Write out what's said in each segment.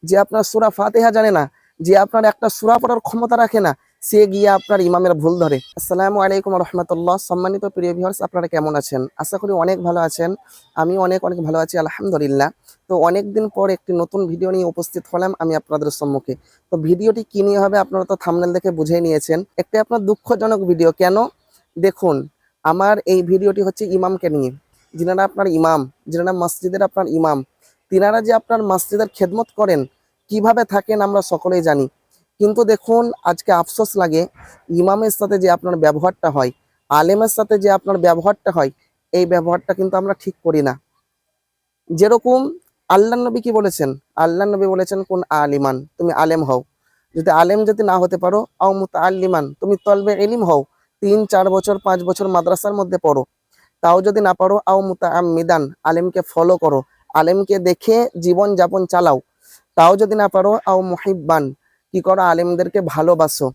যে আপনার সূরা ফাতিহা জানে না, যে আপনার একটা সূরা পড়ার ক্ষমতা রাখে না, সে গিয়ে আপনার ইমামের ভুল ধরে। আসসালামু আলাইকুম রহমতুল্লাহ। সম্মানিত প্রিয় ভিউয়ার্স, আপনারা কেমন আছেন? আশা করি অনেক ভালো আছেন। আমি অনেক অনেক ভালো আছি, আলহামদুলিল্লাহ। তো অনেকদিন পর একটি নতুন ভিডিও নিয়ে উপস্থিত হলাম আমি আপনাদের সম্মুখে। তো ভিডিওটি কি নিয়ে হবে আপনারা তো থাম্বনেল দেখে বুঝেই নিয়েছেন। একটি আপনার দুঃখজনক ভিডিও। কেন? দেখুন, আমার এই ভিডিওটি হচ্ছে ইমামকে নিয়ে। যিনারা আপনার ইমাম, যিনারা মসজিদের আপনার ইমাম, তিনারা যে আপনার মসজিদের খেদমত করেন, কিভাবে থাকেন আমরা সকলেই জানি। কিন্তু দেখুন, আজকে আফসোস লাগে, ইমামের সাথে যে আপনার ব্যবহারটা হয়, আলেমের সাথে যে আপনার ব্যবহারটা হয়, এই ব্যবহারটা কিন্তু আমরা ঠিক করি না। যেরকম আল্লাহ নবী কি বলেছেন? আল্লাহ নবী বলেছেন, কোন আলিমান, তুমি আলেম হও। যদি আলেম যদি না হতে পারো, আও মুতাআল্লিমান, তুমি তলবে ইলম হও। 3-4 বছর 5 বছর মাদ্রাসার মধ্যে পড়ো। তাও যদি না পারো, আও মুতাআম্মিদান, আলেমকে ফলো করো, আলেমকে দেখে জীবন যাপন চালাও। তাও যদি না পারো, আও মুহিব্বান, কি করো? আলেমদেরকে ভালোবাসো,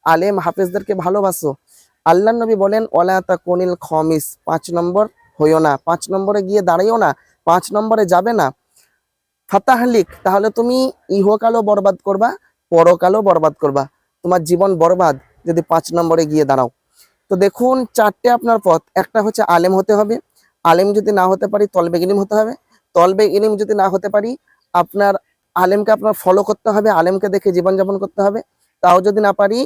আলেম হাফেজদেরকে ভালোবাসো। আল্লাহ নবী বলেন, ওয়ালা তাকুনিল খমিস, 5 নম্বর হইও না, 5 নম্বরে গিয়ে দাঁড়াইও না, 5 নম্বরে যাবে না। ফাতাহলিক, তাহলে তুমি ইহকালও বরবাদ করবা, পরকালও বরবাদ করবা, তোমার জীবন বরবাদ যদি 5 নম্বরে গিয়ে দাঁড়াও। তো দেখুন, 4টে আপনার পথ। একটা হচ্ছে আলেম হতে হবে, আলেম যদি না হতে পারি তলবে ইলম হতে হবে, তলবে ইলম যদি না হতে পারি আপনার আলেমকে আপনার ফলো করতে হবে, আলেমকে দেখে জীবনযাপন করতে হবে। তাও যদি না পারি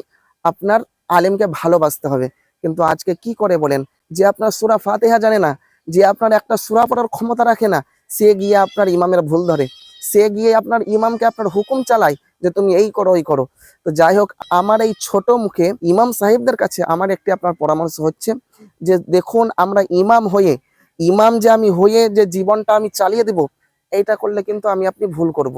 আপনার আলেমকে ভালোবাসতে হবে। কিন্তু আজকে কি করে বলেন, যে আপনার সূরা ফাতিহা জানে না, যে আপনার একটা সূরা পড়ার ক্ষমতা রাখে না, সে গিয়ে আপনার ইমামের ভুল ধরে, সে গিয়ে আপনার ইমামকে আপনার হুকুম চালায় যে তুমি এই করো ওই করো। তো যাই হোক, আমার এই ছোট মুখে ইমাম সাহেবদের কাছে আমার একটি আপনার পরামর্শ হচ্ছে যে দেখুন, আমরা ইমাম হয়ে, ইমাম যে আমি হয়ে যে জীবনটা আমি চালিয়ে দেব, এইটা করলে কিন্তু আমি আপনি ভুল করব।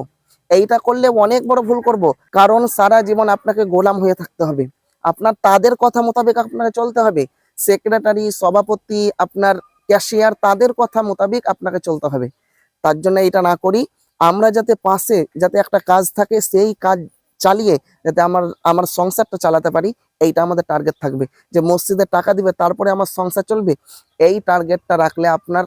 এইটা করলে অনেক বড় ভুল করব। কারণ সারা জীবন আপনাকে গোলাম হয়ে থাকতে হবে, আপনার তাদের কথা মোতাবেক আপনাকে চলতে হবে। সেক্রেটারি, সভাপতি, আপনার ক্যাশিয়ার, তাদের কথা মোতাবেক আপনাকে চলতে হবে। তার জন্য এটা না করি, আমরা যাতে পাশে যাতে একটা কাজ থাকে, সেই কাজ চালিয়ে যাতে আমার আমার সংসারটা চালাতে পারি, এইটা আমাদের টার্গেট থাকবে। যে মসজিদে টাকা দিবে তারপরে আমার সংসার চলবে, এই টার্গেটটা রাখলে আপনার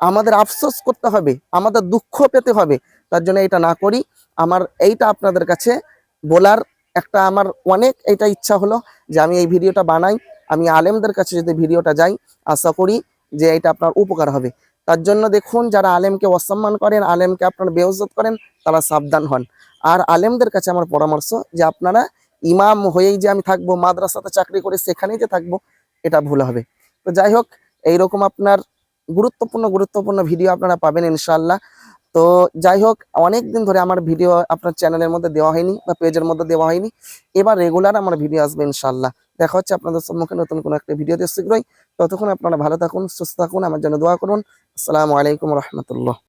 আমাদের আফসোস করতে হবে, আমাদের দুঃখ পেতে হবে। তার জন্য এটা না করি। আমার এইটা আপনাদের কাছে বলার একটা আমার অনেক এইটা ইচ্ছা হলো যে আমি এই ভিডিওটা বানাই, আমি আলেমদের কাছে যদি ভিডিওটা যাই, আশা করি যে এটা আপনার উপকার হবে। তার জন্য দেখুন, যারা আলেমকে অসম্মান করেন, আলেমকে আপনার বেইজ্জত করেন, তারা সাবধান হন। আর আলেমদের কাছে আমার পরামর্শ যে আপনারা ইমাম হয়েই যে আমি থাকবো, মাদ্রাসাতে চাকরি করে সেখানেই যে থাকবো, এটা ভুল হবে। তো যাই হোক, এইরকম আপনার গুরুত্বপূর্ণ গুরুত্বপূর্ণ ভিডিও আপনারা পাবেন ইনশাআল্লাহ। তো যাই হোক, অনেক দিন ধরে আমার ভিডিও আপনার চ্যানেলের মধ্যে দেওয়া হয়নি বা পেজের মধ্যে দেওয়া হয়নি। এবার রেগুলার আমার ভিডিও আসবে ইনশাআল্লাহ। দেখা হচ্ছে আপনাদের সম্মুখে নতুন কোনো একটা ভিডিওতে শীঘ্রই। ততক্ষণ আপনারা ভালো থাকুন, সুস্থ থাকুন, আমার জন্য দোয়া করুন। আসসালামু আলাইকুম রহমতুল্লাহ।